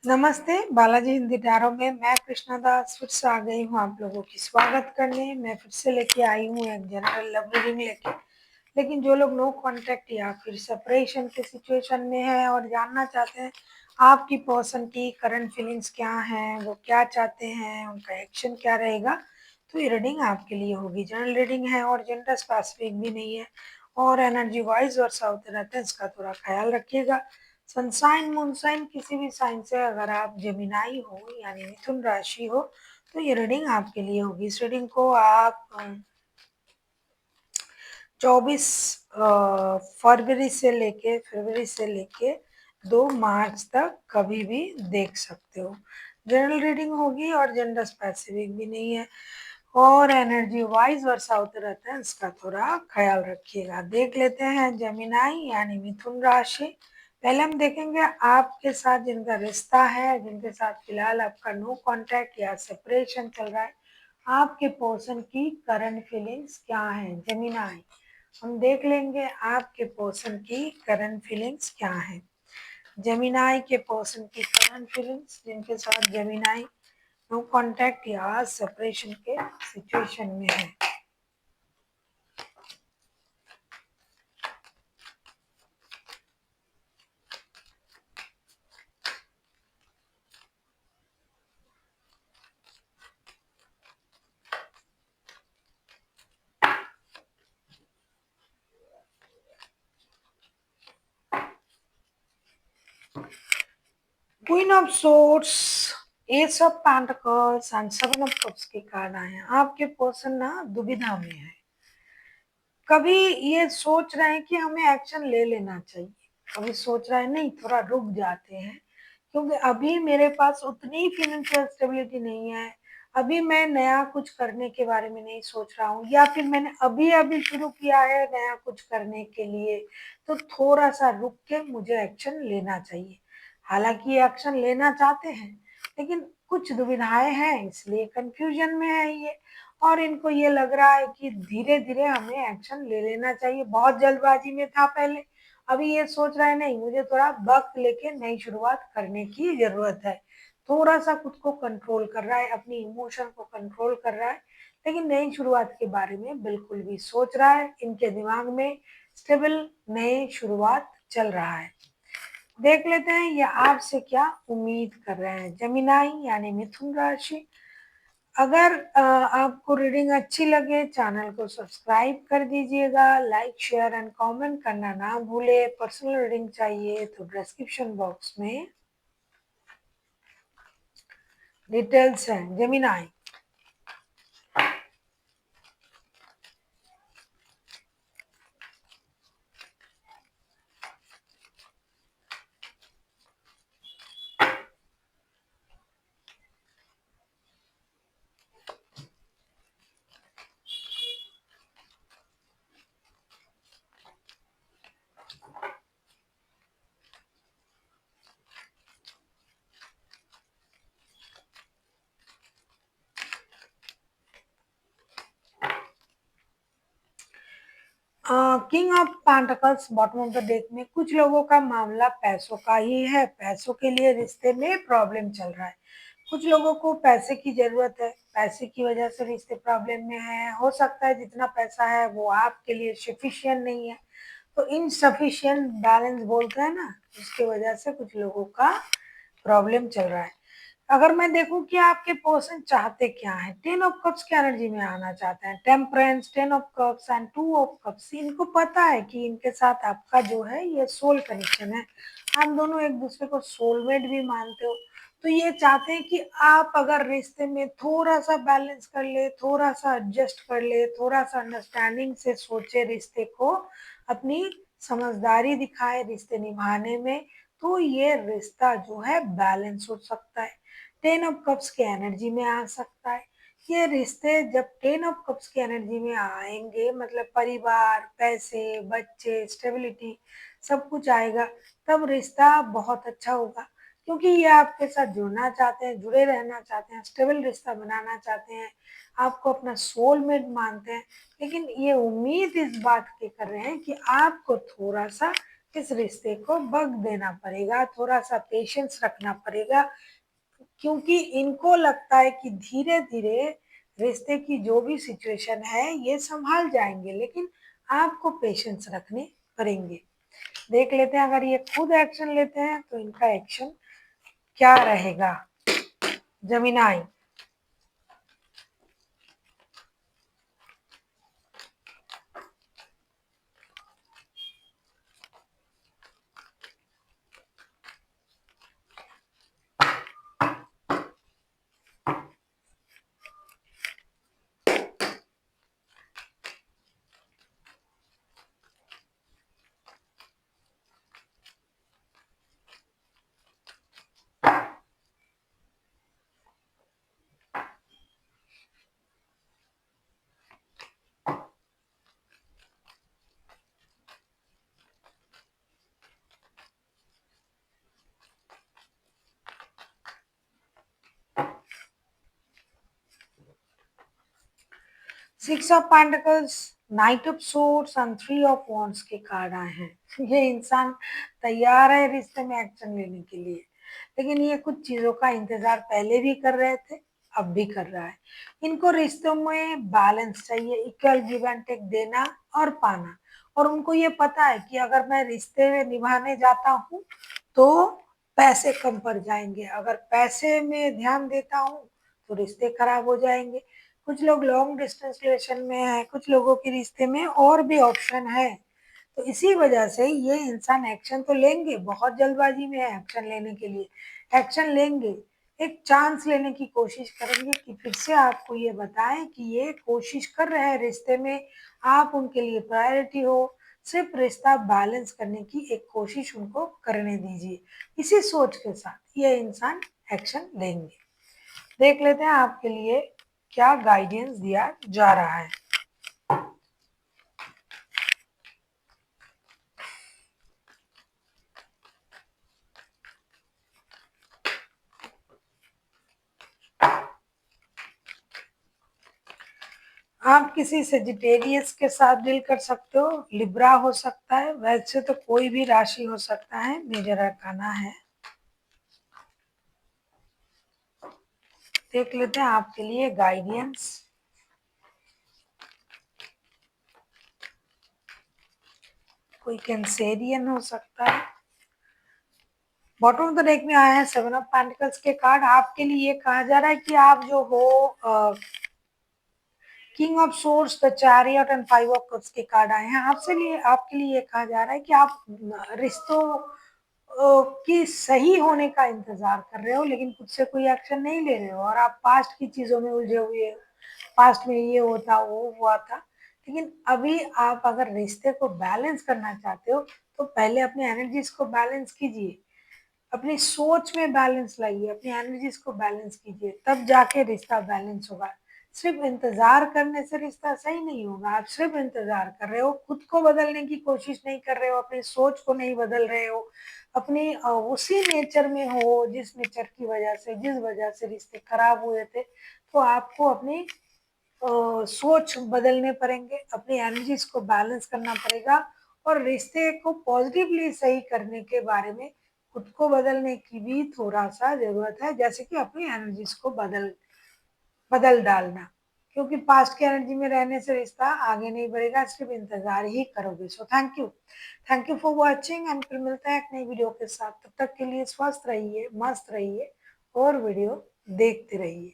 नमस्ते, बालाजी हिंदी टैरो में मैं कृष्णा दास फिर से आ गई हूँ आप लोगों की स्वागत करने। मैं फिर से लेके आई हूँ एक जनरल लव रीडिंग लेके। लेकिन जो लोग नो कांटेक्ट या फिर सेपरेशन के सिचुएशन में है और जानना चाहते हैं आपकी पर्सन की करंट फीलिंग्स क्या हैं, वो क्या चाहते हैं, उनका एक्शन क्या रहेगा, तो ये रीडिंग आपके लिए होगी। जनरल रीडिंग है और जेंडर स्पेसिफिक भी नहीं है और एनर्जी वाइज वर्षा होते रहते हैं, इसका थोड़ा ख्याल रखिएगा। सनसाइन मूनसाइन किसी भी साइन से अगर आप जेमिनाई हो यानी मिथुन राशि हो तो ये रीडिंग आपके लिए होगी। इस रीडिंग को आप 24 फरवरी से लेके 2 मार्च तक कभी भी देख सकते हो। जनरल रीडिंग होगी और जेंडर स्पेसिफिक भी नहीं है और एनर्जी वाइज वर्षा होते रहते हैं, इसका थोड़ा ख्याल रखिएगा। देख लेते हैं जेमिनाई यानी मिथुन राशि। पहले हम देखेंगे आपके साथ जिनका रिश्ता है, जिनके साथ फिलहाल आपका नो कांटेक्ट या सेपरेशन चल रहा है, आपके पर्सन की करंट फीलिंग्स क्या है। जेमिनाई, हम देख लेंगे आपके पर्सन की करंट फीलिंग्स क्या है। जेमिनाई के पर्सन की करंट फीलिंग्स, जिनके साथ जेमिनाई नो कांटेक्ट या सेपरेशन के सिचुएशन में है। Queen of source, S of pentacles and seven of cups के कार्ड आए हैं। आपके पर्सन ना दुविधा में है। कभी ये सोच रहे हैं कि हमें एक्शन ले लेना चाहिए, कभी सोच रहे हैं नहीं थोड़ा रुक जाते हैं क्योंकि अभी मेरे पास उतनी फिनेंशियल स्टेबिलिटी नहीं है, अभी मैं नया कुछ करने के बारे में नहीं सोच रहा हूँ, या फिर मैंने अभी अभी शुरू किया है नया कुछ करने के लिए, तो थोड़ा सा रुक के मुझे एक्शन लेना चाहिए। हालांकि एक्शन लेना चाहते हैं लेकिन कुछ दुविधाएं हैं, इसलिए कंफ्यूजन में है ये। और इनको ये लग रहा है कि धीरे धीरे हमें एक्शन ले लेना चाहिए। बहुत जल्दबाजी में था पहले, अभी ये सोच रहा है नहीं मुझे थोड़ा वक्त लेके नई शुरुआत करने की जरूरत है। थोड़ा सा खुद को कंट्रोल कर रहा है, अपनी इमोशन को कंट्रोल कर रहा है, लेकिन नई शुरुआत के बारे में बिल्कुल भी सोच रहा है। इनके दिमाग में स्टेबल नई शुरुआत चल रहा है। देख लेते हैं ये आपसे क्या उम्मीद कर रहे हैं। जेमिनाई यानी मिथुन राशि, अगर आपको रीडिंग अच्छी लगे चैनल को सब्सक्राइब कर दीजिएगा, लाइक शेयर एंड कमेंट करना ना भूले। पर्सनल रीडिंग चाहिए तो डिस्क्रिप्शन बॉक्स में डिटेल्स हैं। Gemini, king of pentacles bottom of the deck में कुछ लोगों का मामला पैसों का ही है। पैसों के लिए रिश्ते में प्रॉब्लम चल रहा है। कुछ लोगों को पैसे की जरूरत है, पैसे की वजह से रिश्ते प्रॉब्लम में है। हो सकता है जितना पैसा है वो आपके लिए सफिशिएंट नहीं है, तो इनसफिशिएंट बैलेंस बोलते हैं ना, उसके वजह से कुछ लोगों का प्रॉब्लम चल रहा है। अगर मैं देखूं कि आपके पर्सन चाहते क्या है, 10 ऑफ कप्स की एनर्जी में आना चाहते हैं। Temperance, 10 of cups and 2 of cups, इनको पता है कि इनके साथ आपका जो है ये सोल कनेक्शन है। आप दोनों एक दूसरे को सोलमेट भी मानते हो, तो ये चाहते हैं कि आप अगर रिश्ते में थोड़ा सा बैलेंस कर ले, थोड़ा सा एडजस्ट कर ले, थोड़ा सा अंडरस्टैंडिंग से सोचे रिश्ते को, अपनी समझदारी दिखाए रिश्ते निभाने में, तो ये रिश्ता जो है बैलेंस हो सकता है। 10 ऑफ कप्स की एनर्जी में आ सकता है। ये रिश्ते जब 10 ऑफ कप्स की एनर्जी में आएंगे मतलब परिवार, पैसे, बच्चे, स्टेबिलिटी सब कुछ आएगा, तब रिश्ता बहुत अच्छा होगा। क्योंकि ये आपके साथ जुड़ना चाहते हैं, जुड़े रहना चाहते हैं, स्टेबल रिश्ता बनाना चाहते हैं, आपको अपना सोलमेट मानते हैं। लेकिन ये उम्मीद इस बात की कर रहे हैं कि आपको थोड़ा सा इस रिश्ते को वक्त देना पड़ेगा, थोड़ा सा पेशेंस रखना पड़ेगा, क्योंकि इनको लगता है कि धीरे धीरे रिश्ते की जो भी सिचुएशन है ये संभाल जाएंगे, लेकिन आपको पेशेंस रखने पड़ेंगे। देख लेते हैं अगर ये खुद एक्शन लेते हैं तो इनका एक्शन क्या रहेगा। जमीनाई। Six of pentacles, night of swords and three of wands के कार्ड आए हैं। ये इंसान तैयार है रिश्ते में एक्शन लेने के लिए, लेकिन ये कुछ चीजों का इंतजार पहले भी कर रहे थे, अब भी कर रहा है। इनको रिश्तों में बैलेंस चाहिए, इक्वल गिव एंड टेक, देना और पाना। और उनको ये पता है कि अगर मैं रिश्ते में निभाने जाता हूँ तो पैसे कम पड़ जाएंगे, अगर पैसे में ध्यान देता हूँ तो रिश्ते खराब हो जाएंगे। कुछ लोग लॉन्ग डिस्टेंस रिलेशन में है, कुछ लोगों के रिश्ते में और भी ऑप्शन है। तो इसी वजह से ये इंसान एक्शन तो लेंगे, बहुत जल्दबाजी में है एक्शन लेने के लिए, एक्शन लेंगे, एक चांस लेने की कोशिश करेंगे कि फिर से आपको ये बताएं कि ये कोशिश कर रहे हैं रिश्ते में, आप उनके लिए प्रायोरिटी हो, सिर्फ रिश्ता बैलेंस करने की एक कोशिश उनको करने दीजिए। इसी सोच के साथ ये इंसान एक्शन लेंगे। देख लेते हैं आपके लिए क्या गाइडेंस दिया जा रहा है। आप किसी सेजिटेरियस के साथ डील कर सकते हो, लिब्रा हो सकता है, वैसे तो कोई भी राशि हो सकता है, मेजर अरकाना है। देख लेते हैं आपके लिए गाइडेंस। कोई कैंसेरियन हो सकता है। बॉटम ऑफ द डेक में आया है सेवन ऑफ पेंटिकल्स के कार्ड। आपके लिए कहा जा रहा है कि आप जो हो, king of source, the chariot and five of cups के कार्ड आए हैं। आपसे लिए आपके लिए कहा जा रहा है कि आप रिश्तों की सही होने का इंतजार कर रहे हो, लेकिन खुद से कोई एक्शन नहीं ले रहे हो, और आप पास्ट की चीजों में उलझे हुए हो। पास्ट में ये होता वो हुआ था, लेकिन अभी आप अगर रिश्ते को बैलेंस करना चाहते हो तो पहले अपने एनर्जीज को बैलेंस कीजिए, अपनी सोच में बैलेंस लाइए, अपनी एनर्जीज को बैलेंस कीजिए, तब जाके रिश्ता बैलेंस होगा। सिर्फ इंतजार करने से रिश्ता सही नहीं होगा। आप सिर्फ इंतजार कर रहे हो, खुद को बदलने की कोशिश नहीं कर रहे हो, अपनी सोच को नहीं बदल रहे हो, अपनी उसी नेचर में हो जिस नेचर की वजह से, जिस वजह से रिश्ते खराब हुए थे। तो आपको अपनी सोच बदलने पड़ेंगे, अपनी एनर्जीज को बैलेंस करना पड़ेगा, और रिश्ते को पॉजिटिवली सही करने के बारे में खुद को बदलने की भी थोड़ा सा जरूरत है, जैसे कि अपनी एनर्जीज को बदल बदल डालना, क्योंकि पास्ट की एनर्जी में रहने से रिश्ता आगे नहीं बढ़ेगा, सिर्फ इंतजार ही करोगे। So thank you for watching, and फिर मिलते हैं एक नई वीडियो के साथ। तब तक के लिए स्वस्थ रहिए, मस्त रहिए और वीडियो देखते रहिए।